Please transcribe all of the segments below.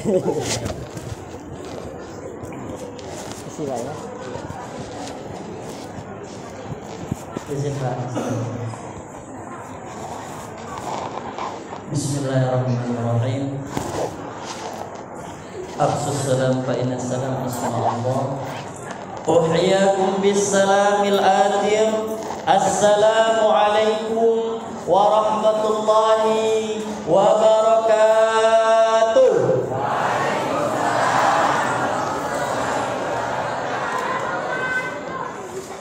Isi Pak ya. Bismillahirrahmanirrahim. Afsus salam fa inna salam Bismillah. Uhyikum bisalamil atim. Assalamu alaikum warahmatullahi wabarakatuh.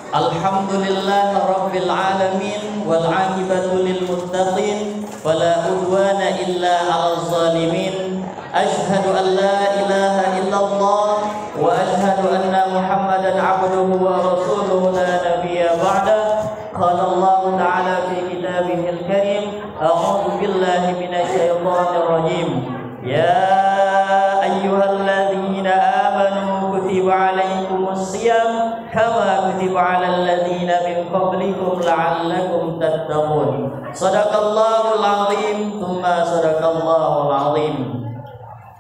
Alhamdulillah rabbil alamin wal aqibatu lil muttaqin wala udwana illa 'alal zalimin. Ashhadu an la ilaha illallah wa ashhadu anna Muhammadan 'abduhu wa rasuluhu la nabiyya ba'da. Qala Allah ta'ala fi kitabihil karim, a'udzu billahi minasy syaithanir rajim. Ya ayyuhalladzina amanu kutiba 'alaikumus shiyam kama kutiba 'alal ladzina min qablikum la'allakum tattaqun. Shadaqallahul 'azim, tsumma shadaqallahul 'azim.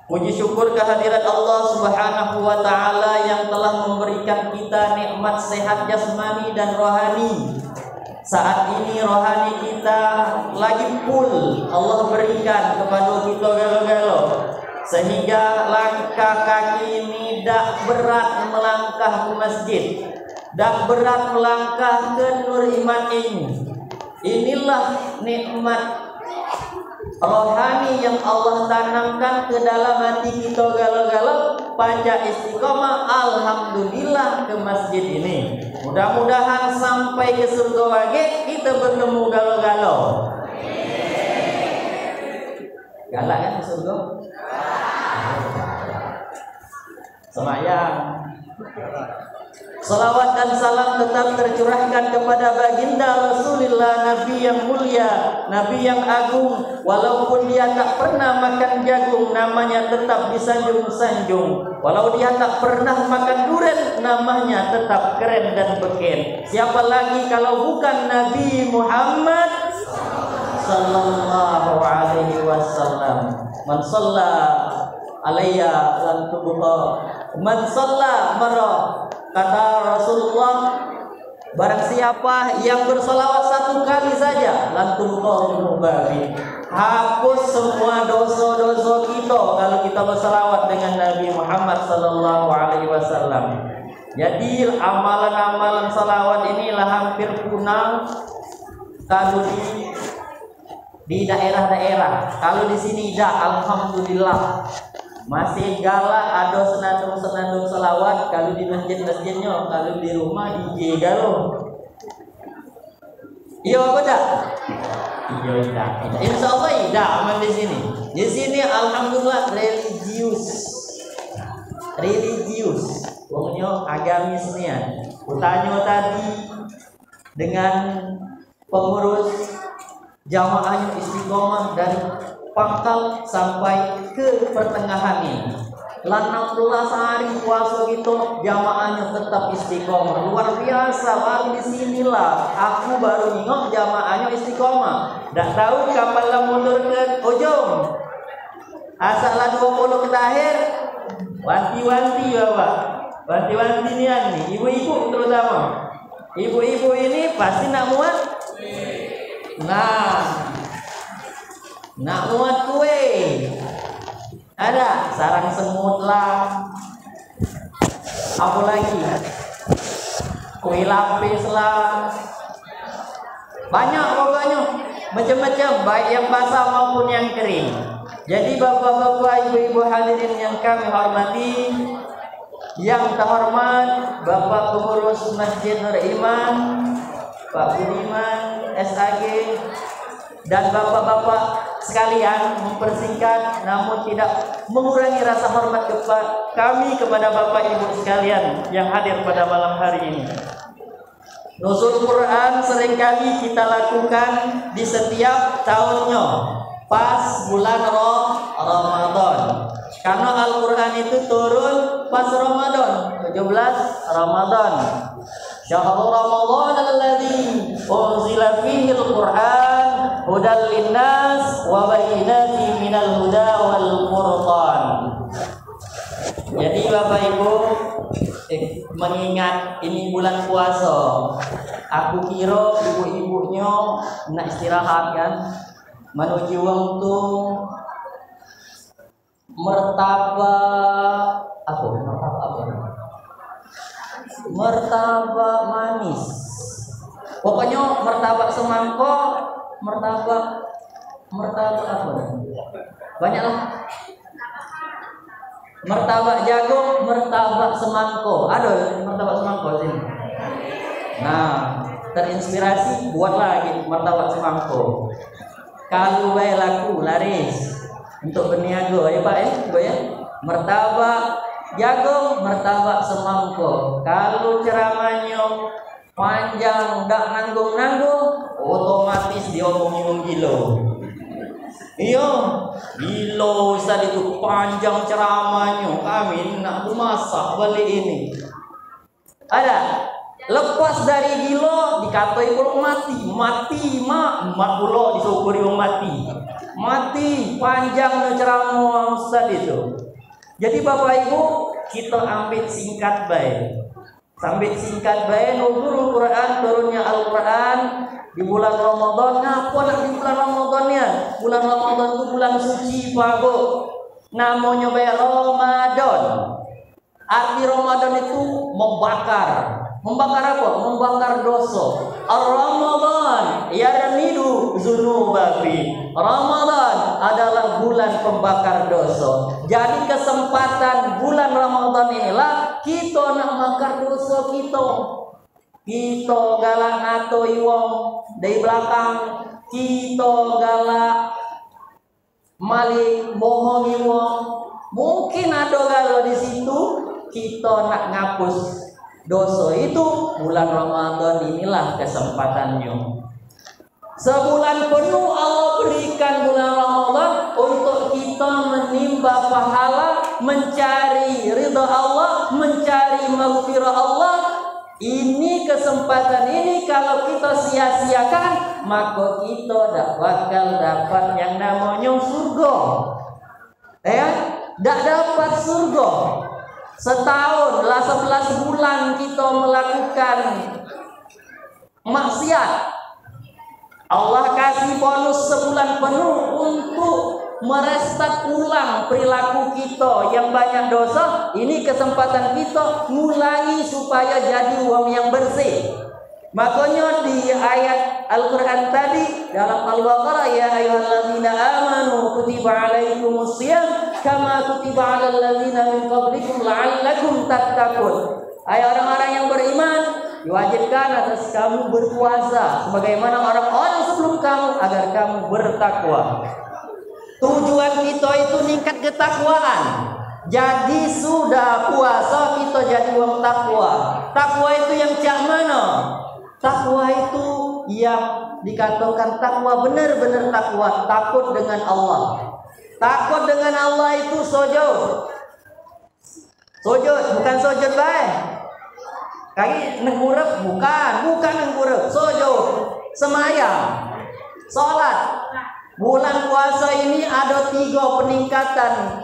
Puji syukur kehadirat Allah Subhanahu wa taala yang telah memberikan kita nikmat sehat jasmani dan rohani. Saat ini rohani kita lagi full Allah berikan kepada kita gelo-gelo, sehingga langkah kaki ini dak berat melangkah ke masjid, dak berat melangkah ke Nur Iman ini. Inilah nikmat rohani yang Allah tanamkan ke dalam hati kita galo-galo. Pajak istiqomah, alhamdulillah ke masjid ini. Mudah-mudahan sampai ke surga lagi kita bertemu galo-galo. Galak kan ke surga? Semayang. Salawat dan salam tetap tercurahkan kepada baginda Rasulullah, Nabi yang mulia, Nabi yang agung. Walaupun dia tak pernah makan jagung, namanya tetap disanjung-sanjung. Walau dia tak pernah makan durian, namanya tetap keren dan beken. Siapa lagi kalau bukan Nabi Muhammad sallallahu alaihi wasallam. Man shalla alayya lan tubqa, man shalla marra. Kata Rasulullah, barang siapa yang berselawat satu kali saja, lantum qaulun babi, hapus semua dosa-dosa kita kalau kita berselawat dengan Nabi Muhammad sallallahu alaihi wasallam. Jadi amalan-amalan selawat inilah hampir punah kalau di daerah-daerah. Kalau di sini alhamdulillah masih galak ada senandung-senandung selawat. Kalau di masjid-masjidnya, kalau di rumah DJ galo. Iya apa tak? Iya tak. Insya Allah tidak aman di sini. Di sini alhamdulillah religius. Pokoknya agamis nian. Kutanya tadi dengan pengurus jamaahnya istiqomah dari Pangkal sampai ke pertengahan ini. 16 hari puasa gitu, jamaahnya tetap istiqomah. Luar biasa, baru di sinilah aku baru ingat jamaahnya istiqomah. Dak tahu kapan lah mundur ke ujung. Asallah 20 ke akhir. Wanti-wanti Bapak. Wanti-wanti nih, ibu-ibu terutama. Ibu-ibu ini pasti nak muat. Nak muat kue. Ada sarang semut lah. Apa lagi? Kue lapis lah. Banyak pokoknya. Macam-macam, baik yang basah maupun yang kering. Jadi bapak-bapak, ibu-ibu hadirin yang kami hormati, yang terhormat Bapak Pengurus Masjid Nur Iman, Pak Budiman, SAG, dan bapak-bapak sekalian, mempersingkat namun tidak mengurangi rasa hormat kami kepada bapak ibu sekalian yang hadir pada malam hari ini. Nuzul Quran seringkali kita lakukan di setiap tahunnya pas bulan Ramadan. Karena Al-Quran itu turun pas Ramadan, 17 Ramadan. Syahrul Ramadan alladzi unzila fihi al-Quran hudal linnas wa bayyinatin minal huda wal furqan. Jadi Bapak Ibu, mengingat ini bulan puasa, aku kira ibu-ibunya nak istirahat kan, menuju untuk martabak apa? Martabak manis. Pokoknya martabak semangkok, martabak apa? Banyaklah. Martabak jagung, martabak semangko. Ada martabak semangko sini. Nah, terinspirasi buat lagi martabak semangko. Kalau bae laku laris untuk berniaga ya Pak ya. Martabak jagung, martabak semangko. Kalau ceramahnya panjang ndak nanggung-nanggung, otomatis diomongin gilo. Iya, gilo Ustaz itu panjang ceramahnya. Kami nak masak balik ini. Ada lepas dari gilo dikatai pulau mati mak pulau disyukuri mati panjang ceramah Ustaz itu. Jadi Bapak Ibu kita ambil singkat baik. Sambil singkat baik nurul Quran, turunnya Al-Quran di bulan Ramadan. Apa nak di bulan Ramadannya? Bulan Ramadan itu bulan suci Pak Bu. Namanya baik Ramadan. Arti Ramadan itu membakar. Membakar apa? Membakar dosa. Ar-Ramadan yarnidu dzunubafi. Ramadan adalah bulan pembakar dosa. Jadi kesempatan bulan Ramadan inilah kita nak bakar dosa kita. Kita galak ngatoi wong dari belakang, kita galak malik bohongi wong. Mungkin ada galau di situ, kita nak ngapus dosa itu. Bulan Ramadan inilah kesempatannya. Sebulan penuh Allah berikan bulan Ramadan untuk kita menimba pahala, mencari ridha Allah, mencari maghfirah Allah. Ini kesempatan ini kalau kita sia-siakan, maka kita tak bakal dapat yang namanya surga. Tak dapat surga. Setahun lah 11 bulan kita melakukan maksiat. Allah kasih bonus sebulan penuh untuk merestart ulang perilaku kita yang banyak dosa. Ini kesempatan kita ngulangi supaya jadi wong yang bersih. Makanya di ayat Al-Quran tadi dalam Al-Baqarah, ya ayyuhalladzina amanu kutiba alaikumusiyam kama kutiba alal ladzina min qablikum la'allakum tattaqun. Hai orang-orang yang beriman, diwajibkan atas kamu berpuasa sebagaimana orang-orang sebelum kamu agar kamu bertakwa. Tujuan kita itu ningkat ketakwaan. Jadi sudah puasa kita jadi wong takwa. Takwa itu yang cak mana? Takwa itu yang dikatakan takwa benar-benar takwa, takut dengan Allah. Takut dengan Allah itu sujud. Sujud bukan sujud baik. Kaki nengkurep bukan nengkurep. Sujud, semayang, salat. Bulan puasa ini ada 3 peningkatan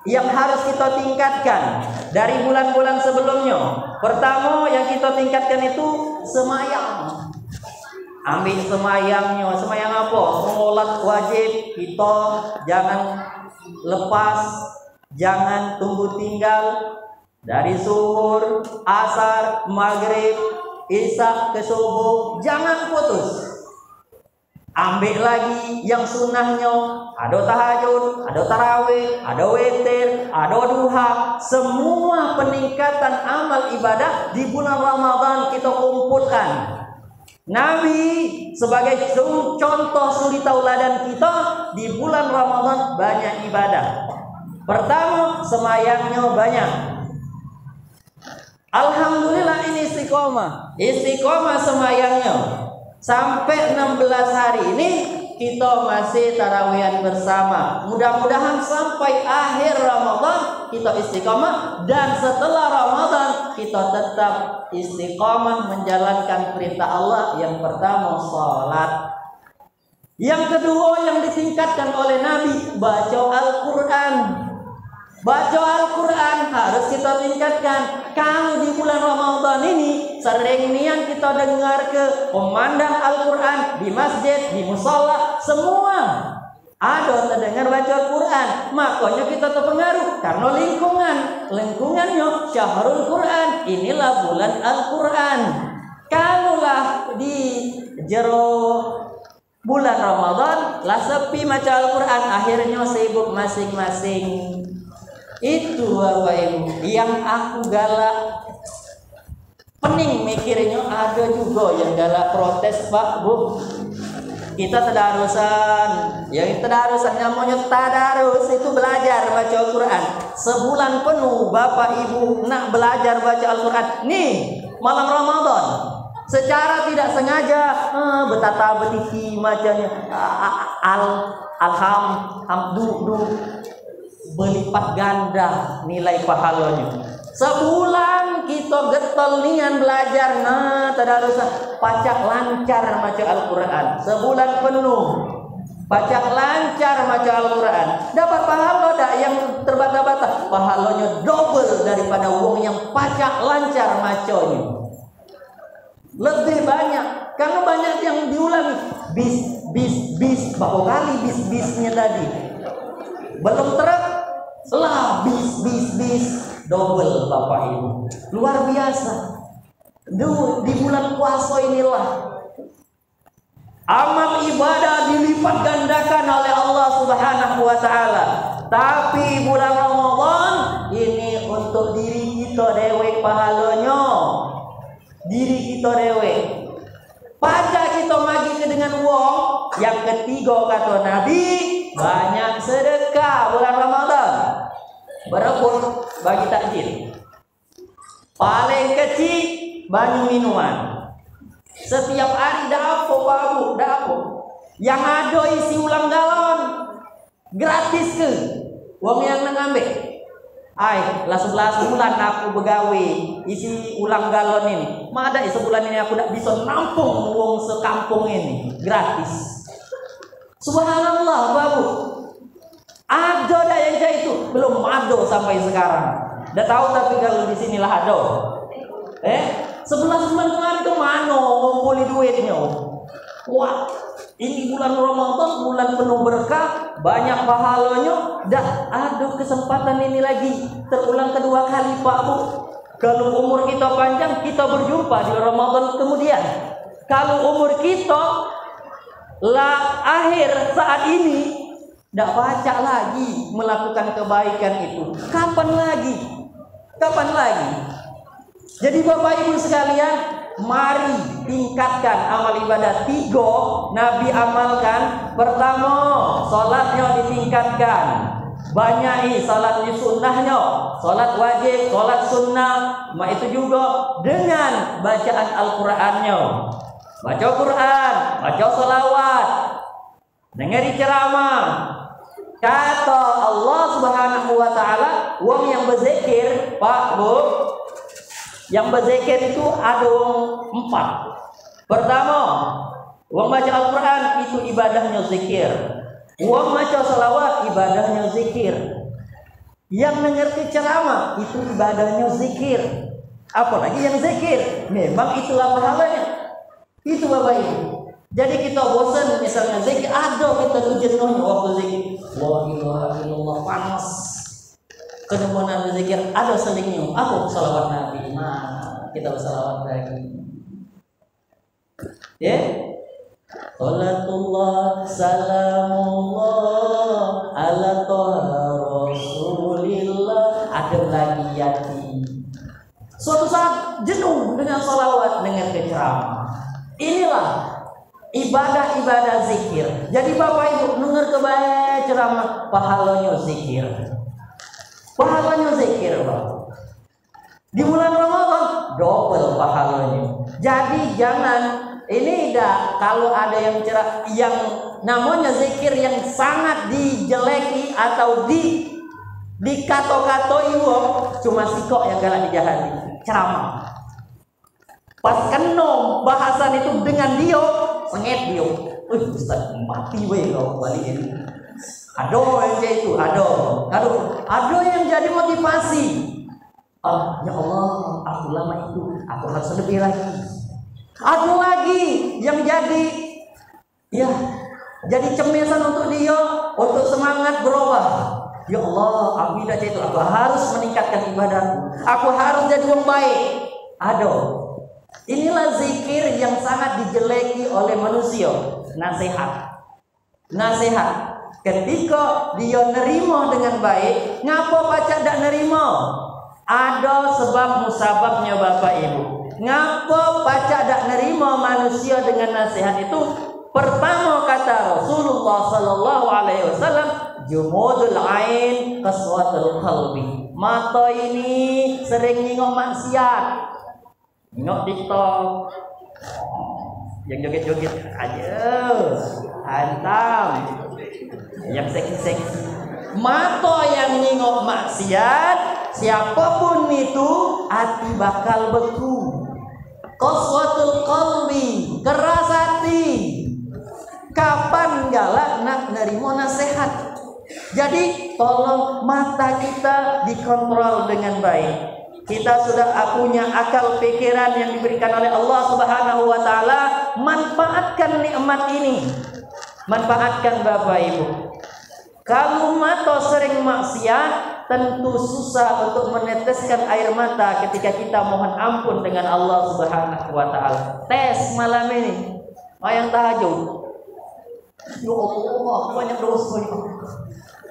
yang harus kita tingkatkan dari bulan-bulan sebelumnya. Pertama yang kita tingkatkan itu semayang. Ambil semayangnya. Semayang apa? Sholat wajib kita jangan lepas, jangan tunggu tinggal. Dari zuhur, asar, maghrib, isya ke subuh, jangan putus. Ambil lagi yang sunnahnya, ada tahajud, ada tarawih, ada witir, ada duha. Semua peningkatan amal ibadah di bulan Ramadan kita kumpulkan. Nabi sebagai contoh suri tauladan kita di bulan Ramadan banyak ibadah. Pertama, semayangnya banyak. Alhamdulillah ini istiqomah semayangnya. Sampai 16 hari ini kita masih tarawihan bersama. Mudah-mudahan sampai akhir Ramadan kita istiqomah, dan setelah Ramadan kita tetap istiqomah menjalankan perintah Allah. Yang pertama salat. Yang kedua yang ditingkatkan oleh Nabi, baca Al-Quran. Baca Al-Quran harus kita tingkatkan. Kalau di bulan Ramadan ini sering nian kita dengar ke pemandang Al-Quran di masjid, di musola, semua ada terdengar baca Al-Quran. Makanya kita terpengaruh karena lingkungannya Syahrul Quran. Inilah bulan Al-Quran. Kalaulah di jero bulan Ramadan lah sepi maca Al-Quran, akhirnya sibuk masing-masing. Itu Bapak Ibu yang aku galak. Pening mikirnya, ada juga yang galak protes, Pak Bu. Kita tadarusan, yang tadarusan namanya tadarus itu belajar baca Al-Quran. Sebulan penuh Bapak Ibu nak belajar baca Al-Quran. Nih malam Ramadan secara tidak sengaja betata betiti macanya berlipat ganda nilai pahalanya. Sebulan kita getol nian belajar tadarusan, pacak lancar baca Al-Quran. Sebulan penuh pacak lancar baca Al-Quran, dapat pahala dak yang terbata-bata, pahalanya double daripada wong yang pacak lancar macanya. Lebih banyak karena banyak yang diulangi. Bis berapa kali bis-bisnya tadi belum truk lah bis double Bapak Ibu, luar biasa. Di bulan puasa inilah amal ibadah dilipat gandakan oleh Allah Subhanahu wa taala. Tapi bulan Ramadan ini untuk diri kita dewe pahalanya. Diri kita dewe. Pada kita magi ke dengan wong. Yang ketiga kata Nabi, banyak sedekah bulan Ramadan. Berebut bagi takjil. Paling kecil banyu minuman. Setiap hari dapur babu, dapur. Yang ada isi ulang galon. Gratis ke? Wong yang ngambil. Lah 11 bulan aku begawe isi ulang galon ini. Mada sebulan ini aku tak bisa nampung wong sekampung ini gratis. Subhanallah babu. Ada dah yang kayak itu, belum ada sampai sekarang. Dah tahu tapi kalau di sinilah ada. 11 bulan kemarin ke mana ngumpuli duitnya? Wah, ini bulan Ramadan, bulan penuh berkah, banyak pahalanya. Dah ada kesempatan ini lagi terulang kedua kali Pak Bu. Kalau umur kita panjang, kita berjumpa di Ramadan kemudian. Kalau umur kita lah akhir saat ini, tidak baca lagi melakukan kebaikan itu. Kapan lagi? Jadi Bapak Ibu sekalian, mari tingkatkan amal ibadah. 3 Nabi amalkan. Pertama, salatnya ditingkatkan. Banyaki salatnya sunnahnya, salat wajib, salat sunnah. Itu juga dengan bacaan Al-Qur'annya. Baca Quran, baca salawat, dengari ceramah. Kata Allah Subhanahu wa taala, wong yang berzikir, Pak Bu, yang berzikir itu ada 4. Pertama, wong baca Al-Quran itu ibadahnya zikir. Wong baca salawat ibadahnya zikir. Yang mengerti ceramah itu ibadahnya zikir. Apalagi yang zikir, memang itulah pahalanya. Itu Bapak Ibu. Jadi kita bosan misalnya zikir, ada kita tuh jenuhnya waktu zikir. La ilaha illallah panas. Kedemuan berzikir ada selingnya. Aku salawat Nabi. Kita bersalawat lagi. Ya. Salatullah salamullah ala toha rasulillah. Ada lagi yati. Suatu saat jenuh dengan salawat, dengan ceramah. Inilah ibadah-ibadah zikir. Jadi Bapak Ibu dengar kebaik ceramah, pahalanya zikir. Pahalanya zikir, Pak. Di bulan Ramadan double pahalanya. Jadi jangan ini kalau ada yang yang namanya zikir yang sangat dijeleki atau dikato-katoi wong, cuma sikok yang galak dijahati. Ceramah. Pas kena bahasan itu dengan dia, sengit dia. Ustaz mati weh kau balik ini. Ado yang jadi itu, ado yang jadi motivasi. Oh, ya Allah, aku lama itu, aku harus lebih lagi. Ado lagi yang jadi, ya, jadi cemisan untuk dia, untuk semangat berubah. Ya Allah, aku tidak itu, aku harus meningkatkan ibadahku, aku harus jadi orang baik. Ado. Inilah zikir yang sangat dijeleki oleh manusia. Nasihat. Ketika dia nerima dengan baik, ngapa pacak tak nerima? Ada sebab musababnya Bapak Ibu. Ngapa pacak tak nerima manusia dengan nasihat itu? Pertama kata Rasulullah sallallahu alaihi wasallam, jumudul ain qaswatul qalbi. Mata ini sering nengok maksiat, nengok TikTok, yang joget-joget aja, hantam, yang seksi-seksi. Mata yang nengok maksiat, siapapun itu, hati bakal beku. Qaswatul qalbi, keras hati. Kapan galak nak nerima nasihat? Jadi tolong mata kita dikontrol dengan baik. Kita sudah punya akal pikiran yang diberikan oleh Allah Subhanahu wa taala, manfaatkan nikmat ini. Manfaatkan Bapak Ibu. Kalau mata sering maksiat, tentu susah untuk meneteskan air mata ketika kita mohon ampun dengan Allah Subhanahu wa taala. Tes malam ini, yang tahajud. Ya Allah, banyak dosa ini.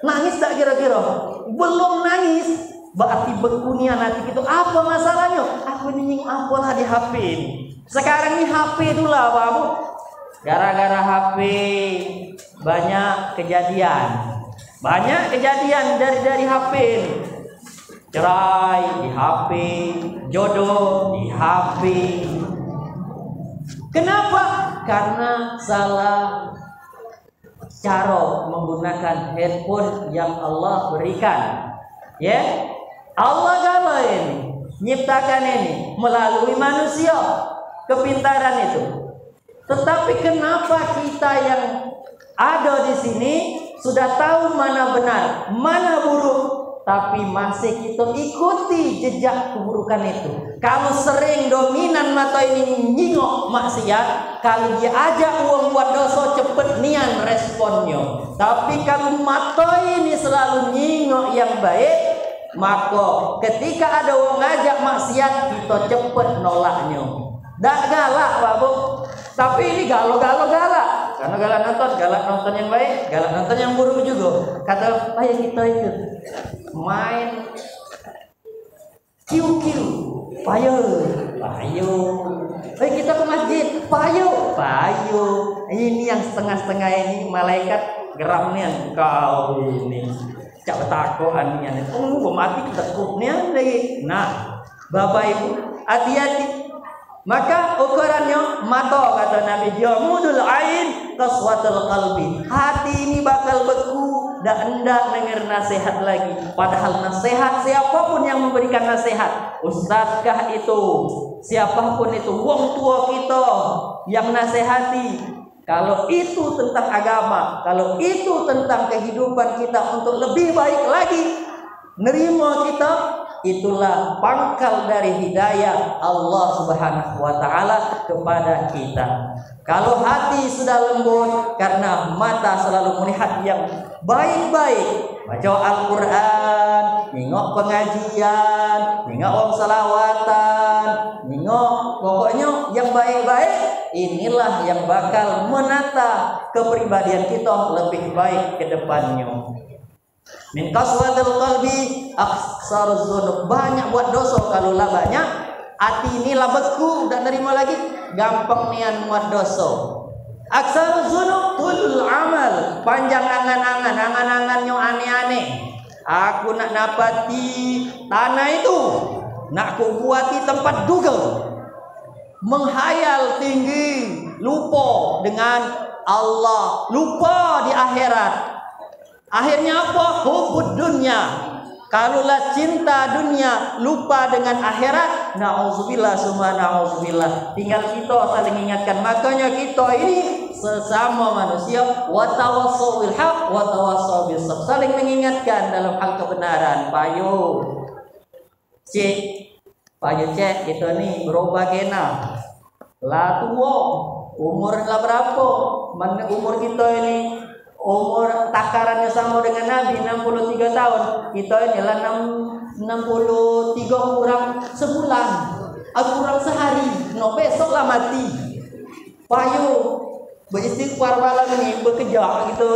Nangis tak kira-kira? Belum nangis, berarti bekunian hati itu. Apa masalahnya? Aku ini apalah di HP ini. Sekarang ini HP dulu lah, Bapak. Gara-gara HP banyak kejadian. Banyak kejadian dari HP ini. Cerai di HP, jodoh di HP. Kenapa? Karena salah cara menggunakan handphone yang Allah berikan. Ya, Allah gala ini, nyiptakan ini melalui manusia, kepintaran itu. Tetapi kenapa kita yang ada di sini sudah tahu mana benar, mana buruk, tapi masih kita ikuti jejak keburukan itu? Kalau sering dominan mata ini nyingok maksiat, kalau dia ajak uang buat dosa cepet nian responnya. Tapi kalau mata ini selalu nyingok yang baik, maka ketika ada orang ngajak maksiat, kita cepet nolaknya. Tak galak Bapak, tapi ini galak. Karena galak nonton yang baik, galak nonton yang buruk juga. Kata ayah kita itu main kiu, payo. Kita ke masjid, payo. Ini yang setengah-setengah ini malaikat geramnya kau ini. Cak takoan ni. Mati tekuknya lagi. Nah, Bapak Ibu, hati-hati. Maka ukurannya mata, kata Nabi, jamudul ain qaswatul qalbi. Hati ini bakal beku, dak hendak dengar nasihat lagi. Padahal nasihat, siapapun yang memberikan nasihat, ustadzkah itu, siapapun itu, wong tua kita yang nasihati, kalau itu tentang agama, kalau itu tentang kehidupan kita untuk lebih baik lagi, nerima kita, itulah pangkal dari hidayah Allah Subhanahu wa taala kepada kita. Kalau hati sudah lembut karena mata selalu melihat yang baik-baik, baca Al-Quran, nengok pengajian, nengok orang salawatan, nengok pokoknya yang baik-baik, inilah yang bakal menata kepribadian kita lebih baik ke depannya. Min qaswatil qalbi aksaruz dzunub. Banyak buat dosa, kalau lah banyak hati ini lah beku, dan nerima lagi gampang nian buat dosa. Aksaruz dzunub tulul amal, panjang angan-angannya aneh-aneh. Aku nak dapati tanah itu, nak ku buati tempat duga, menghayal tinggi, lupa dengan Allah, lupa di akhirat. Akhirnya apa? Hubud dunia. Kalulah cinta dunia, lupa dengan akhirat, na'udzubillah summa na'udzubillah. Tinggal kita saling ingatkan. Makanya kita ini sesama manusia, wa tawassau bil haq wa tawassau bis sabr, saling mengingatkan dalam hal kebenaran. Payo cek gitu nih berubah kena lah tua umur lah berapa, mana umur kita ini, umur takarannya sama dengan Nabi 63 tahun, kita ini lah 63 kurang sebulan, kurang sehari, no besok lah mati. Payo beristighfar malam ini, bekerja gitu,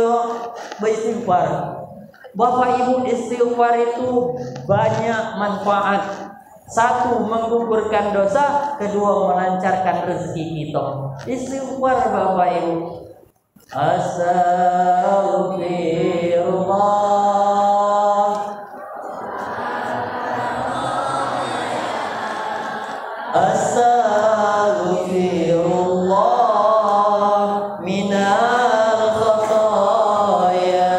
beristighfar. Bapak Ibu, istighfar itu banyak manfaat. Satu, menggugurkan dosa. Kedua, melancarkan rezeki kita. Istighfar Bapak Ibu. Astaghfirullah, astaghfirullah minal khataya,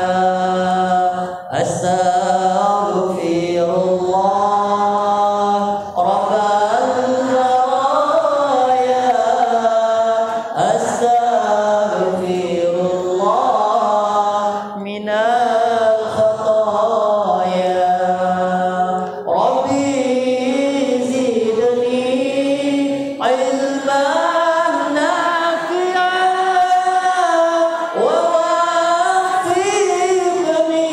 astaghfirullah rabbal baraya, astaghfirullah minal khataya, rabbi zidni ilman nafi'an wa wafiqni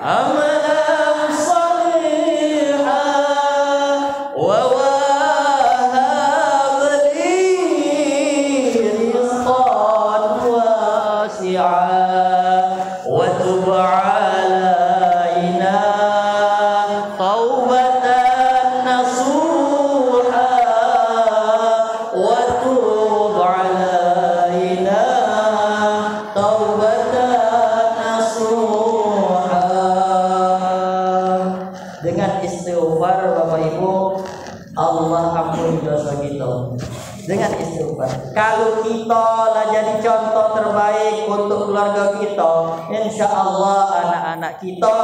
amalan salihan wa wahab li rizqan wasi'an wa tub alaina taubatan nasuha wa tub alaina taubatan nasuha. Dengan istighfar Bapak Ibu, Allah ampuni dosa kita. Dengan istighfar, kalau kita lah jadi contoh terbaik untuk keluarga kita, insya Allah anak-anak kita,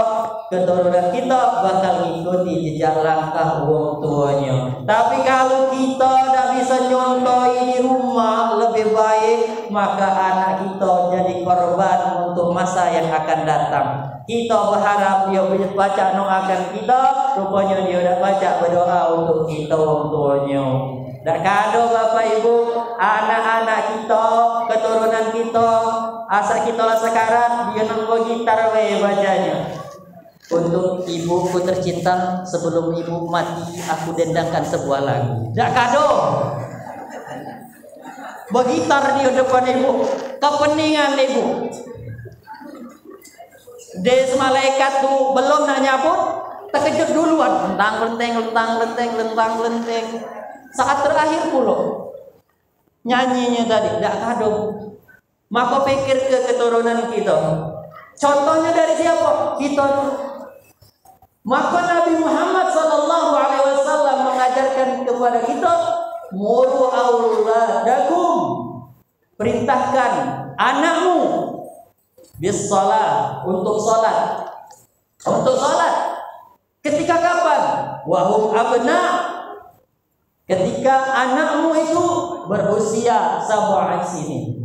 keturunan kita bakal mengikuti jejak langkah orang tuanya. Tapi kalau kita tidak bisa contohi di rumah lebih baik, maka anak kita jadi korban untuk masa yang akan datang. Kita berharap dia baca doakan kita, rupanya dia tidak baca berdoa untuk kita orang tuanya. Dan kado Bapak Ibu, anak-anak kita, keturunan kita, asal kita lah sekarang dia nunggu gitar bacanya. Untuk ibuku tercinta, sebelum ibu mati aku dendangkan sebuah lagu. Dak kado begitar di depan ibu, kepeningan ibu. Des malaikat tu belum nak nyabut, terkejut duluan, lentang-lenteng. Saat terakhir pula nyanyinya tadi, tidak kado. Maka pikir ke keturunan kita. Contohnya dari siapa? Kita. Maka Nabi Muhammad SAW mengajarkan kepada kita, muru auladakum, perintahkan anakmu bis salat, untuk salat. Untuk salat. Ketika kapan? Wahum abna, ketika anakmu itu berusia 7 sini.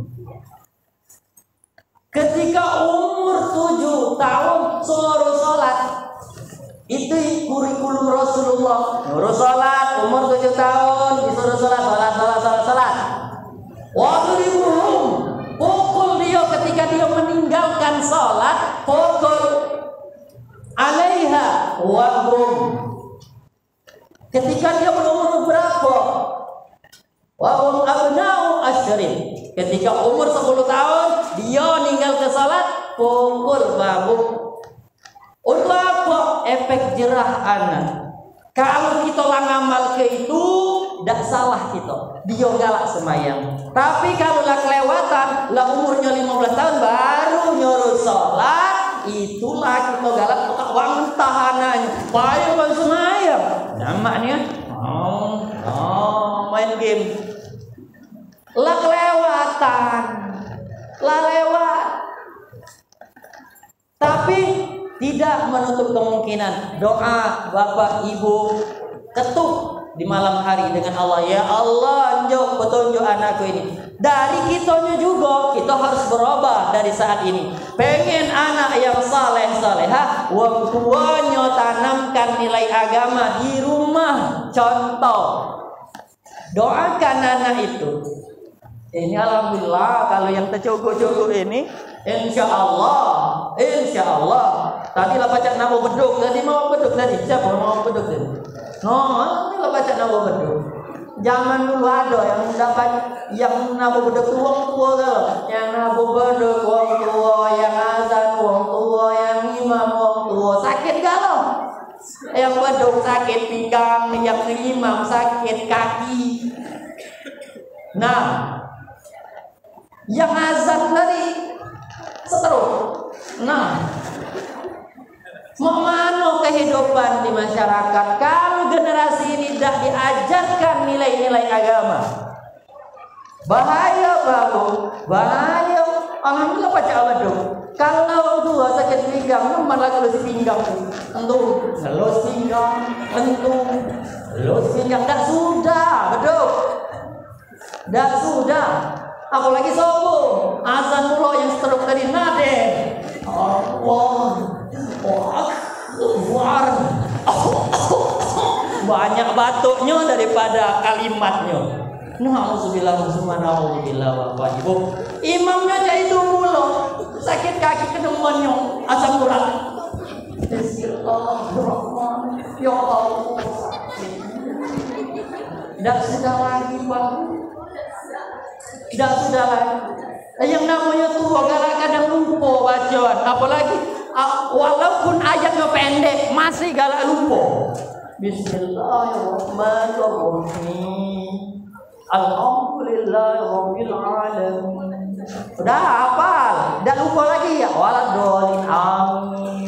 Ketika umur 7 tahun suruh salat. Itu kurikulum Rasulullah. Suruh salat umur 7 tahun disuruh salat. Wadribuhum, pukul dia ketika dia meninggalkan salat, pukul alaiha wahum. Ketika dia berumur berapa? Wahum abna'u asyrin. Ketika umur 10 tahun dia meninggal ke salat, pukul babuk. Untuk apa? Efek jerah anak. Kalau kita lah ngamal ke itu, tidak salah kita. Dia galak semayang. Tapi kalau lah kelewatan, lah umurnya 15 tahun baru nyuruh salat, itulah kita galak tukang bangun tahanannya. Payung baru semayang. Namanya main game. Lah kelewatan, lah lewat. Tapi tidak menutup kemungkinan doa Bapak Ibu ketuk di malam hari dengan Allah. Ya Allah, anjok mohon petunjuk anakku ini. Dari kitanya juga kita harus berubah dari saat ini. Pengen anak yang saleh salehah, wong tuanya tanamkan nilai agama di rumah. Contoh, doakan anak itu. Ini alhamdulillah kalau yang tercukup-cukup ini, insya Allah. Tadi lah baca nama beduk, tadi mau beduk tadi. Siapa mau beduk tadi? No, ini lah baca nama beduk. Jangan dulu ada yang nama beduk tu wong tua kalau. Yang nama beduk wong tua, yang azan wong tua, yang imam wong tua. Sakit kalau. Yang beduk sakit pinggang, yang imam sakit kaki. Nah, yang azan tadi seterus. Nah, mau mana kehidupan di masyarakat kalau generasi ini tidak diajarkan nilai-nilai agama? Bahaya baru, bahaya. Alhamdulillah baca abaduk. Kalau dua sakit pinggang, malah kalau si pinggang tentu, los pinggang, tak sudah, betul. Dah sudah. Apalagi sombong. Azan mulu yang seteruk tadi nade. Banyak batuknya daripada kalimatnya. Na'udzubillah wa imamnya aja itu mulu sakit kaki kedemannya asam urat. Bismillahirrahmanirrahim. Ya Allah. Tidak sudah lagi Bang. Tidak sudah lagi. Yang namanya tua kadang lupa bacaan. Apalagi walaupun ayatnya pendek masih galak lupa. Bismillahirrahmanirrahim. Alhamdulillahirabbil alamin. Sudah hafal, tidak lupa lagi ya. Waladhdallin amin.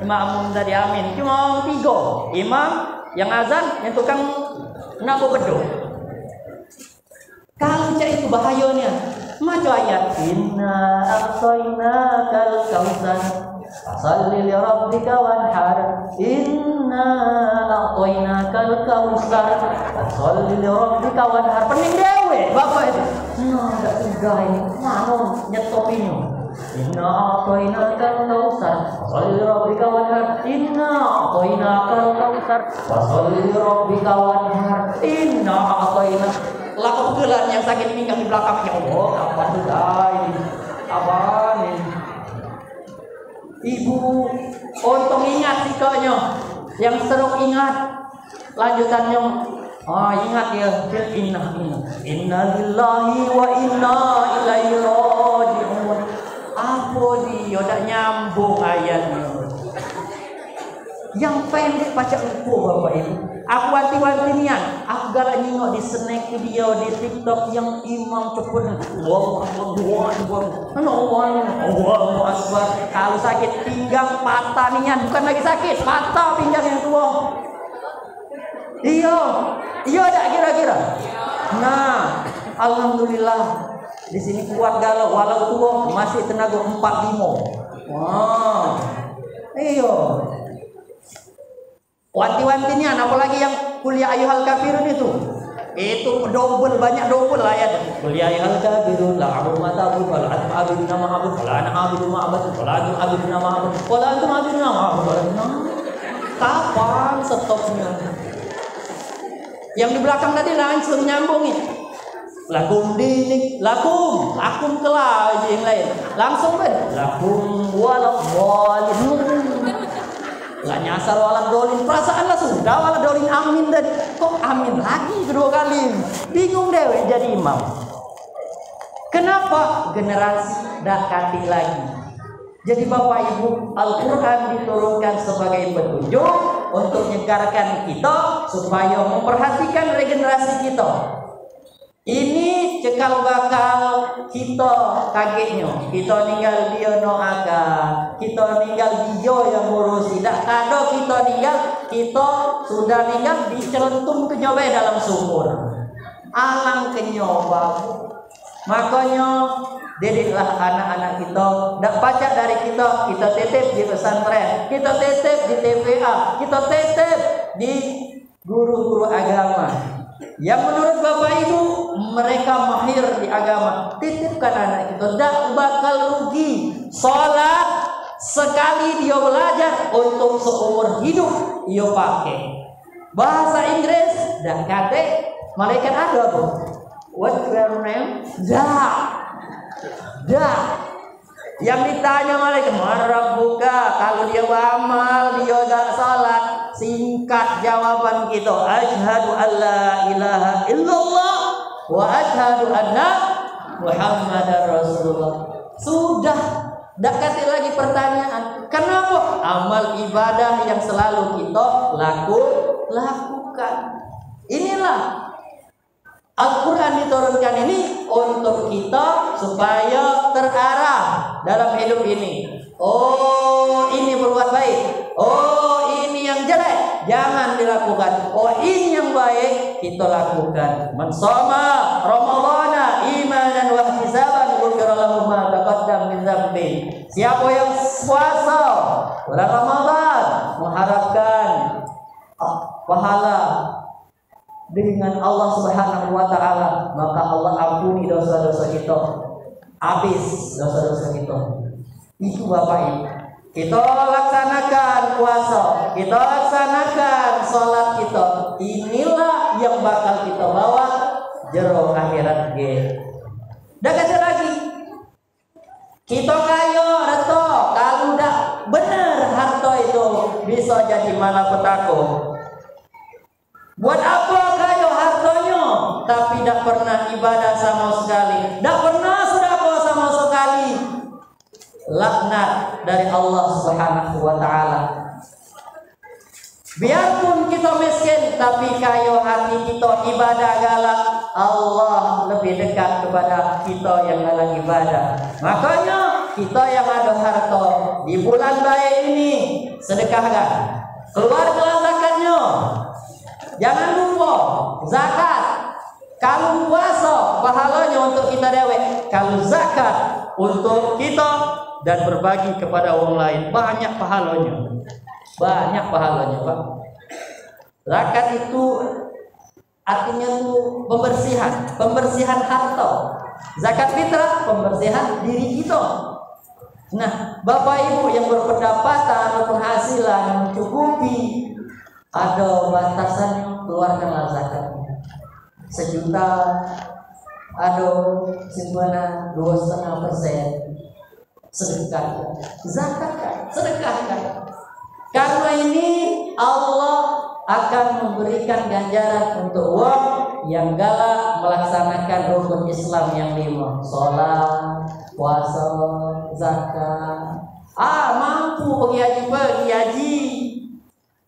Imam tadi amin. Cuma 3. Imam yang azan, yang tukang nabu beduk. Kalau cak itu bahayanya. Macam ayat inna a'tainakal kautsar fasalli li rabbika wanhar. Inna a'tainakal kautsar fasalli li rabbika wanhar. Pening dewe bapak itu. Nah, enggak sudah ini. Mana nyetopinya? Inna a'tainakal kautsar fasalli li rabbika wanhar. Inna a'tainakal kautsar fasalli li rabbika wanhar. Inna a'tainakal lakukan gelan yang sakit pinggang di belakang. Ya Allah, kapan sudah ini? Kapan ini? Ibu, untung ingat sikanya. Yang seru ingat. Lanjutannya, ingat ya. Inna lillahi wa inna ilaihi raji'un. Apa dia? Tak nyambung ayatnya. Yang pendek baca lupa bapak ibu. Aku wanti-wanti nian. Aku galak nyingok di snack video di TikTok yang imam cepet. Allahu Akbar. Kalau sakit pinggang patah nian, bukan lagi sakit, patah pinggang yang tua. Iya tak kira-kira. Nah, alhamdulillah di sini kuat galau walau tua masih tenaga 45. Wah. Iya. Wanti-wantinya, apalagi yang kuliah ayyuhal kafirun itu banyak double ayat. Kuliah ayyuhal kafirun la a'budu ma ta'budun wa la antum a'buduna ma a'budu wa la ana a'budu ma a'budu wa la antum a'buduna ma a'budu wa la antum a'buduna ma a'budu. Kapan stopnya? Yang di belakang tadi langsung nyambungin. Lakum dinik, lakum kelah yang lain. Langsung kan? Lakum waladhdallin. Lah nyasar waladhdallin, perasaan lah sudah waladhdallin amin tadi. Kok amin lagi kedua kali? Bingung deh jadi imam. Kenapa? Generasi dah ganti lagi. Jadi Bapak Ibu, Al-Quran diturunkan sebagai petunjuk untuk menyegarkan kita supaya memperhatikan regenerasi kita. Ini cekal bakal kita kagetnya. Kita ninggal dia noaka, kita ninggal dia yang ngurusi. Tak ada kita ninggal, kita sudah ninggal dicelentum ke nyoba dalam sumur. Alang ke nyoba. Makanya didiklah anak-anak kita. Tak pacak dari kita titip di pesantren, kita titip di TPA, kita titip di guru-guru agama. Yang menurut Bapak Ibu mereka mahir di agama, titipkan anak itu, tidak bakal rugi. Sholat sekali dia belajar untuk seumur hidup dia pakai. Bahasa Inggris dah kate malaikat ada tuh. What's your name? Dah. Yang ditanya malaikat, "Man rabbuka?" Kalau dia beramal, dia gak salat, singkat jawaban kita, "Asyhadu alla ilaha illallah wa asyhadu anna Muhammadar Rasulullah." Sudah, tak kata lagi pertanyaan. Kenapa? Amal ibadah yang selalu kita lakukan. Inilah Al-Quran diturunkan ini untuk kita supaya terarah dalam hidup ini. Oh, ini berbuat baik. Oh, ini yang jelek, jangan dilakukan. Oh, ini yang baik, kita lakukan. Man shoma Ramadhana imanan wa ihtisaban ghufira lahu ma taqaddam min dzambi. Siapa yang puasa bulan Ramadan mengharapkan pahala dengan Allah Subhanahu wa taala, maka Allah ampuni dosa-dosa kita. Habis dosa-dosa kita. Itu Bapak Ibu. Kita laksanakan puasa, kita laksanakan salat kita. Inilah yang bakal kita bawa jero akhirat ge. Dah kata lagi. Kita kaya harta, kalau dah benar harta itu bisa jadi malapetaka. Buat apa kaya hartanya tapi tidak pernah ibadah sama sekali, tidak pernah sedekah sama sekali, laknat dari Allah Subhanahu wa taala. Biarpun kita miskin tapi kaya hati kita ibadah galak, Allah lebih dekat kepada kita yang galak ibadah. Makanya kita yang ada harta di bulan baik ini sedekahkan, keluarkan zakatnya. Jangan lupa zakat. Kalau puasa pahalanya untuk kita dewek, kalau zakat untuk kita dan berbagi kepada orang lain, banyak pahalanya. Banyak pahalanya, Pak. Zakat itu artinya itu pembersihan harta. Zakat fitrah pembersihan diri kita. Nah, Bapak Ibu yang berpendapatan, penghasilan yang mencukupi, ada batasannya, keluarkanlah zakatnya. 1 juta, ada simpanan 2,5%, sedekahkan, zakatkan, sedekahkan. Karena ini Allah akan memberikan ganjaran untuk orang yang galak melaksanakan rukun Islam yang 5, sholat, puasa, zakat. Mampu pergi haji.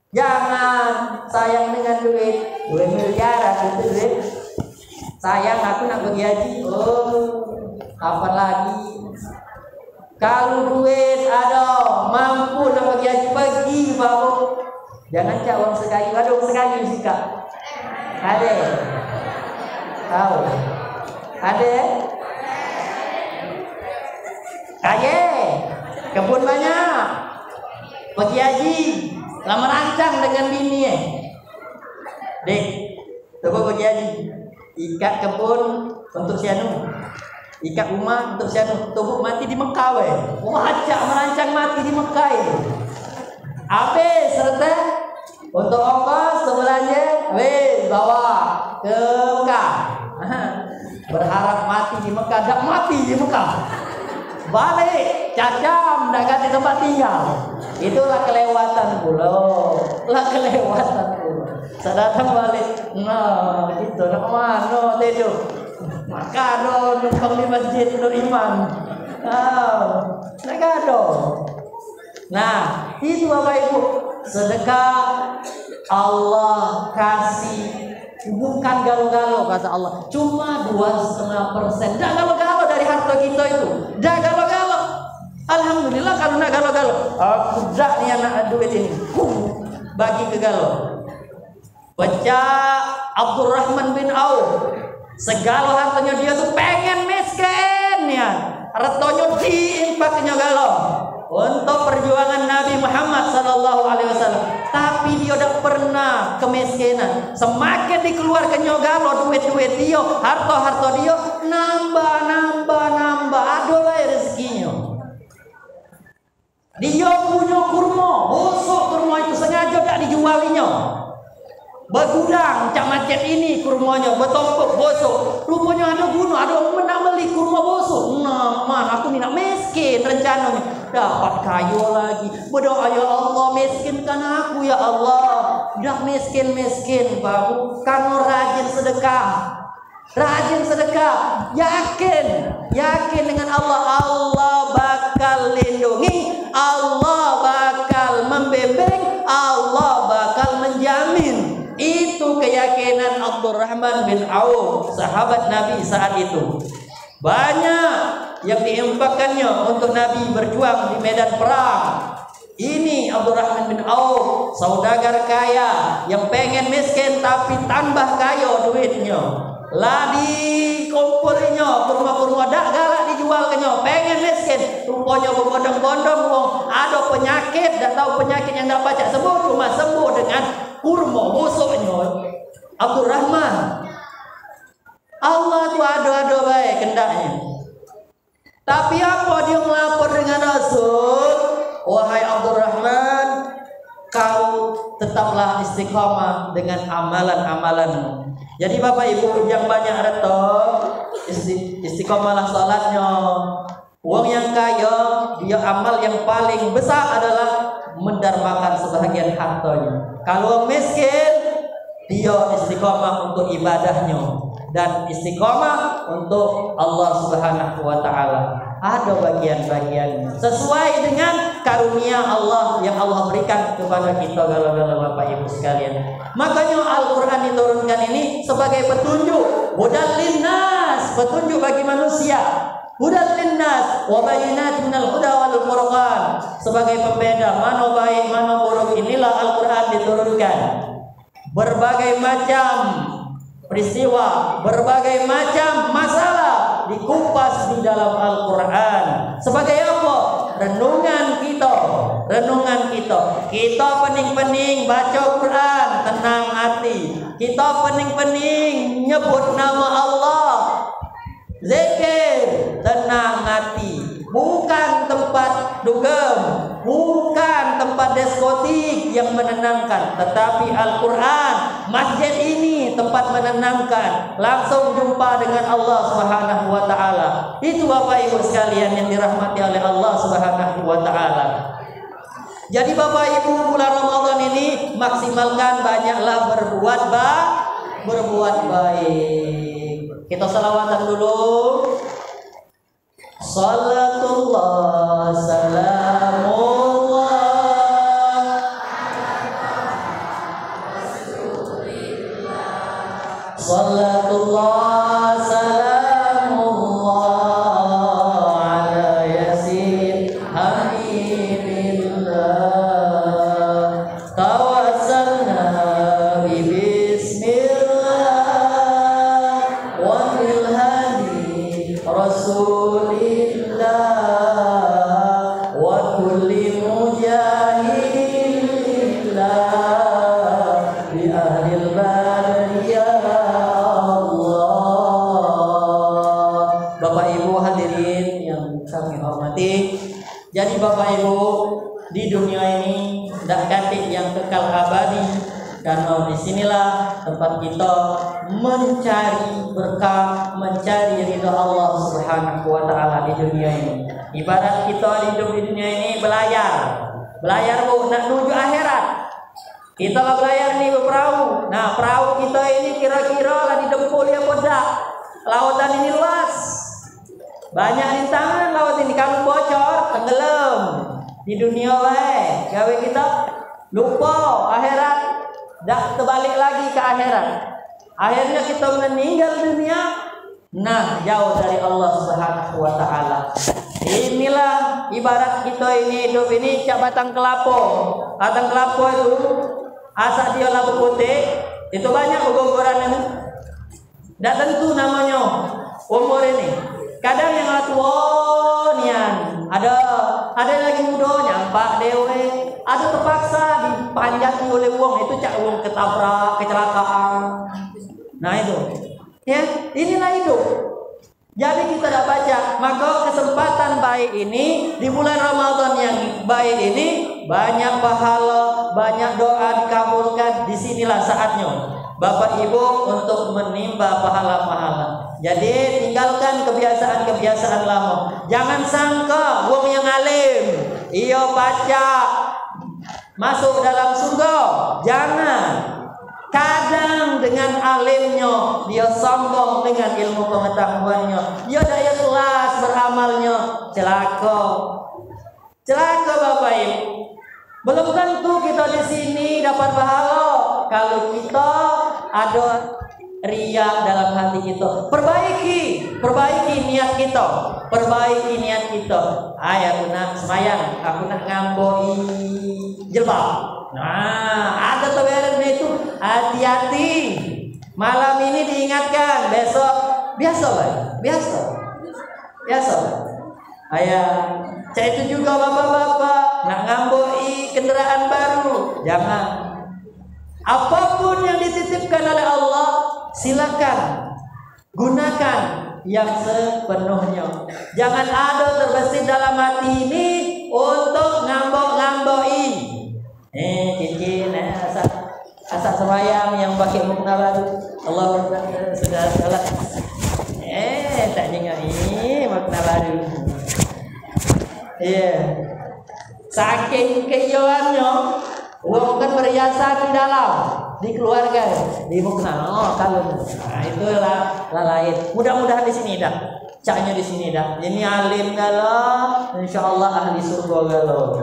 Jangan sayang dengan duit 2 miliar itu duit. Sayang aku nak pergi haji. Kapan lagi? Kalau duit ada, mampu nak pergi haji, pergi baru. Jangan cak uang sekali. Ada uang sekali sih Kak? Ada? Tahu? Ada? Kaya? Kebun banyak. Pergi haji. Lama rancang dengan bini Dek, coba pergi haji. Ikat kebun untuk sianu, ikat rumah untuk sianu. Tunggu mati di Mekah wajak merancang mati di Mekah habis serta untuk ongkos sebelanja bawa ke Mekah. Berharap mati di Mekah, tak mati di Mekah, balik cacam dah ganti tempat tinggal. Itulah kelewatan pulau, Saya datang balik, nah itu nak mana itu, makado numpang di masjid untuk iman, nakado. Nah itu Bapak Ibu, sedekah Allah kasih bukan galo-galo kata Allah, cuma 2,5%. Dah galo-galo dari harta kita itu, dah galo-galo. Alhamdulillah kalau nak galo-galo, aku dah ni anak duit ini, bagi ke galo. Baca Abdurrahman bin Auf, segala hartanya dia tuh pengen miskin ya, hartanya diinfaknya galo. untuk perjuangan Nabi Muhammad sallallahu alaihi wasallam. Tapi dia tidak pernah kemiskinan. Semakin dikeluarkan galo duit-duit dia, harta dia nambah. Ada bae rezekinya. Dia punya kurma, busuk kurma itu sengaja tak dijualinya. Bergudang cak macet ini kurmanya, bertumpuk busuk. Rupanya ada guna, ada orang nak beli kurma busuk. Nah, man, aku ni nak miskin rencananya. Dapat kayu lagi. Berdoa, ya Allah, miskinkan aku ya Allah. Dah miskin baru kamu rajin sedekah. Yakin dengan Allah bakal lindungi, Allah bakal membimbing, Allah bakal menjamin. Itu keyakinan Abdurrahman bin Auf, sahabat Nabi saat itu. Banyak yang diinfakkannya untuk Nabi berjuang di medan perang. Ini Abdurrahman bin Auf, saudagar kaya yang pengen miskin tapi tambah kaya duitnya. Lah dikumpulinya kurma-kurma dak galak dijualkannya, pengen miskin. Rupanya berbondong-bondong ada penyakit, dak tahu penyakit yang dak baca sembuh, cuma sembuh dengan kurma busuknya Abdurrahman. Allah tu ada baik kendaknya. Tapi apa dia melapor dengan Rasul? Wahai Abdurrahman, kau tetaplah istiqamah dengan amalan-amalanmu. Jadi Bapak Ibu yang banyak harta, istiqamahlah salatnya. Uang yang kaya, dia amal yang paling besar adalah mendarmakan sebahagian hartanya. Kalau miskin, dia istiqamah untuk ibadahnya dan istiqamah untuk Allah Subhanahu wa taala. Ada bagian-bagiannya sesuai dengan karunia Allah yang Allah berikan kepada kita galau-galau Bapak Ibu sekalian. Makanya Al-Qur'an diturunkan ini sebagai petunjuk, hudal linnas, petunjuk bagi manusia. Hudal linnas wa bayyinatin minal huda wal furqan, sebagai pembeda mana baik mana buruk. Inilah Al-Qur'an diturunkan. Berbagai macam peristiwa, berbagai macam masalah dikupas di dalam Al-Quran. Sebagai apa? Renungan kita. Kita pening-pening baca Quran, tenang hati. Kita pening-pening nyebut nama Allah, zikir, tenang hati. Bukan tempat dugem, bukan tempat diskotik yang menenangkan, tetapi Al-Quran, masjid ini tempat menenangkan. Langsung jumpa dengan Allah Subhanahu wa taala. Itu Bapak Ibu sekalian yang dirahmati oleh Allah Subhanahu wa taala. Jadi Bapak Ibu, bulan Ramadan ini maksimalkan, banyaklah berbuat baik. Kita salawatan dulu. Salatullah salamullah Salatullah salamullah ala yasin hamidillah tawassalna bismillah wa bil hadi rasulillah wa kulli mujahidillah bi ahlil bariyah. Jadi Bapak Ibu, di dunia ini tidak katik yang kekal abadi, dan disinilah tempat kita mencari berkah, mencari ridha Allah Subhanahu wa taala di dunia ini. Ibarat kita hidup di dunia ini belayar Bu, nak menuju akhirat. Kita lah belayar nih perahu. Nah, perahu kita ini kira-kira lah di dempul ya podak. Lautan ini luas. Banyak rintangan laut ini, kalau bocor tenggelam. Di dunia gawe kita lupa akhirat, dak terbalik lagi ke akhirat. Akhirnya kita meninggal dunia, nah jauh dari Allah Subhanahu wa taala. Inilah ibarat kita ini hidup ini cak batang kelapa. Batang kelapa itu asal dia labu putih, itu banyak guguran ini. Dak tentu namanya umur ini. Kadang yang tua nian, ada lagi yudo nyampak dewe, ada terpaksa dipanjati oleh wong itu cak wong ketabrak kecelakaan. Nah itu, ya inilah hidup. Jadi kita tidak baca, maka kesempatan baik ini di bulan Ramadan yang baik ini banyak pahala, banyak doa dikabulkan. Disinilah saatnya Bapak Ibu untuk menimba pahala-pahala. Jadi tinggalkan kebiasaan-kebiasaan lama. Jangan sangka wong yang alim, iyo baca masuk dalam surga. Jangan. Kadang dengan alimnya dia sombong dengan ilmu pengetahuannya. Dia tidak ikhlas beramalnya. Celaka Bapak Ibu. Belum tentu kita di sini dapat pahala kalau kita ada riya dalam hati kita. Perbaiki niat kita. Aku nak semayang, aku nak ngamboi jilbab. Nah, ada tawaran itu. Hati-hati. Malam ini diingatkan, besok biasa. Ayah, cek itu juga bapak-bapak nak ngamboi kendaraan baru. Jangan. Apapun yang dititipkan oleh Allah, silakan gunakan yang sepenuhnya. Jangan ada terbesit dalam hati ini untuk ngamboi. Cincin asal sembahyang yang pakai mukna baru. Allah sudah salah. Tak ingat ini mukna baru. Saking keyoannya, uang kan perhiasan di dalam, dikeluarkan, di mukna. Kalau itulah lain. Mudah-mudahan di sini dah. Caknya di sini dah. Ini alim galau, insyaallah ahli surga galau.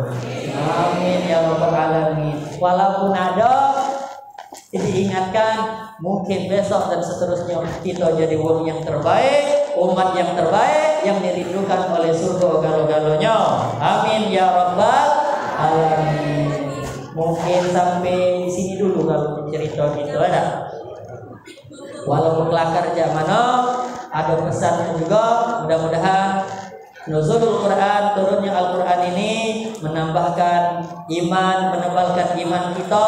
Amin ya rabbal alamin. Walaupun ada diingatkan, mungkin besok dan seterusnya kita jadi wong yang terbaik, umat yang terbaik yang dirindukan oleh surga galau-galaunya. Amin ya rabbal alamin. Mungkin sampai di sini dulu kalau cerita gitu ada. Walaupun kelakar mana ada pesan juga, mudah-mudahan nuzulul Quran, turunnya Al-Quran ini menambahkan iman, menebalkan iman kita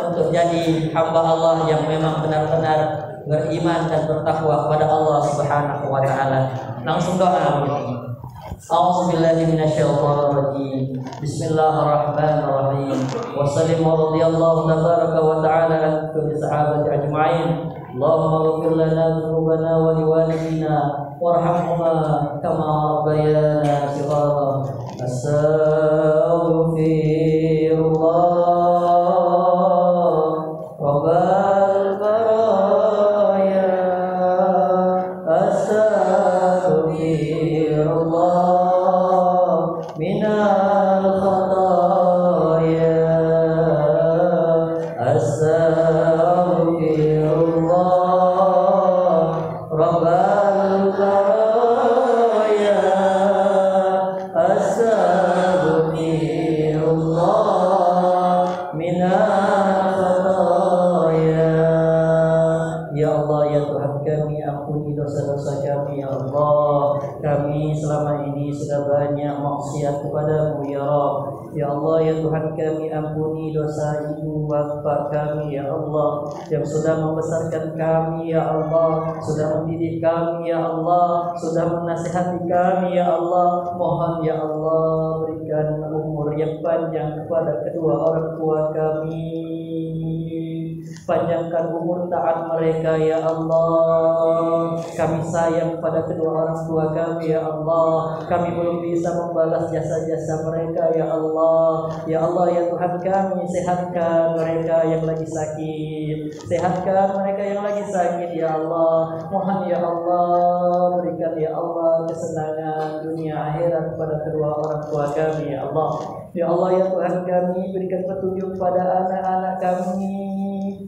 untuk jadi hamba Allah yang memang benar-benar beriman dan bertakwa kepada Allah Subhanahu wa taala. Langsung doa. A'udzubillahi minasyaitonir rajim. Bismillahirrahmanirrahim. Wa sallallahu radhiyallahu tabaraka wa ta'ala an kulli sahabati ajma'in. Allahumma ighfir lana dhunubana wa liwalidina warhamhuma kama rabbayana shighara. Astaghfirullah rabbal baraya. Astaghfirullah minal khataya. Astaghfirullah rabbal baraya. Astaghfirullah minal khataya. Ya Allah, ya Tuhan kami, ampuni dosa-dosa kami ya Allah. Kami selama ini sudah banyak maksiat kepadamu ya Rabb. Ya Allah, ya Tuhan kami, ampuni dosa ibu bapa kami ya Allah, yang sudah membesarkan kami ya Allah, sudah mendidik kami ya Allah, sudah menasihati kami ya Allah. Mohon ya Allah, berikan umur yang panjang kepada kedua orang tua kami. Panjangkan umur taat mereka ya Allah. Kami sayang pada kedua orang tua kami ya Allah. Kami belum bisa membalas jasa-jasa mereka ya Allah. Ya Allah, ya Tuhan kami, sehatkan mereka yang lagi sakit. Sehatkan mereka yang lagi sakit ya Allah. Mohon ya Allah, berikan ya Allah kesenangan dunia akhirat pada kedua orang tua kami ya Allah. Ya Allah, ya Tuhan kami, berikan petunjuk pada anak-anak kami.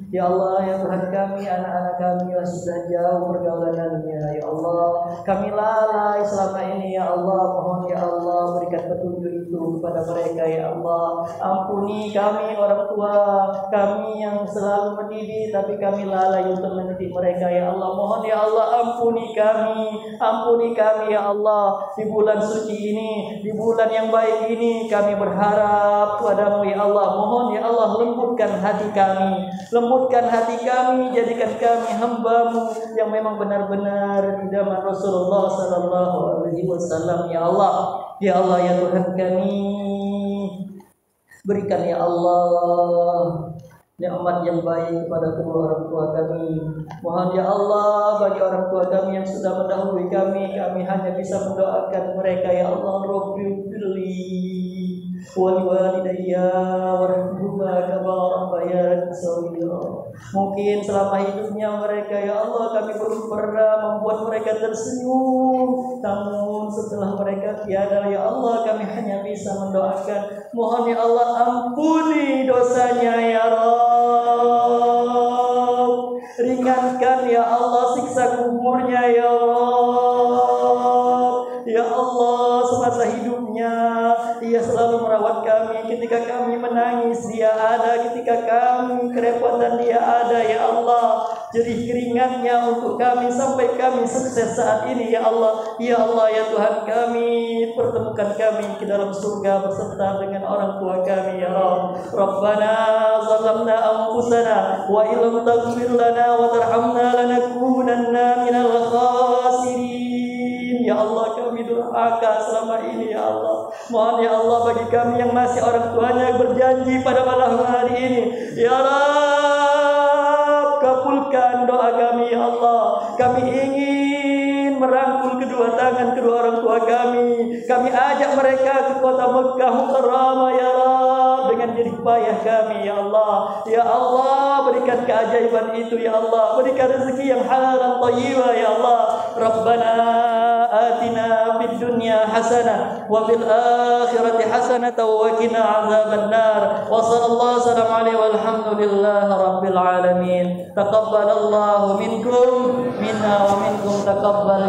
Ya Allah, ya Tuhan kami, anak-anak kami yang sudah jauh pergaulannya ya Allah. Kami lalai selama ini ya Allah. Mohon ya Allah, berikan berikan petunjuk itu kepada mereka ya Allah. Ampuni kami orang tua kami yang selalu mendidik tapi kami lalai untuk mendidik mereka ya Allah. Mohon ya Allah ampuni kami ya Allah. Di bulan suci ini, di bulan yang baik ini kami berharap padamu ya Allah. Mohon ya Allah lembutkan hati kami, jadikan kami hamba-Mu yang memang benar-benar idaman Rasulullah sallallahu alaihi wasallam ya Allah. Ya Allah ya Tuhan kami, berikan ya Allah nikmat yang baik kepada kedua orang tua kami. Mohon ya Allah bagi orang tua kami yang sudah mendahului kami hanya bisa mendoakan mereka ya Allah. Rabbighfirli wa liwalidayya warhamhuma kama rabbayani shaghira. Mungkin selama hidupnya mereka ya Allah kami belum pernah membuat mereka tersenyum, namun setelah mereka tiada ya Allah kami hanya bisa mendoakan. Mohon ya Allah ampuni dosanya ya Rabb, ringankan ya Allah siksa kuburnya ya Rabb. Ya Allah semasa hidupnya Dia selalu merawat kami. Ketika kami menangis Dia ada, ketika kami kerepotan Dia ada ya Allah. Jadi keringatnya untuk kami sampai kami sukses saat ini ya Allah. Ya Allah ya Tuhan kami, pertemukan kami ke dalam surga beserta dengan orang tua kami ya Rabb. Rabbana zalamna anfusana wa illam taghfir lana wa tarhamna lanakunanna minal khasirin. Ya Allah kami durhaka selama ini ya Allah. Mohon ya Allah bagi kami yang masih orang tuanya berjanji pada malam hari ini ya Rabb, kabulkan doa kami ya Allah. Kami ingin merangkul kedua tangan kedua orang tua kami. Kami ajak mereka ke kota Mekah Mukarramah ya Rabb dengan jerih payah kami ya Allah. Ya Allah berikan keajaiban itu ya Allah. Berikan rezeki yang halal thayyibah ya Allah. Rabbana atina fid dunya hasanah wa fil akhirati hasanah wa qina azabannar. Wa sallallahu alaihi walhamdulillahi rabbil alamin. Taqabbalallahu minkum minna wa minkum taqabbal.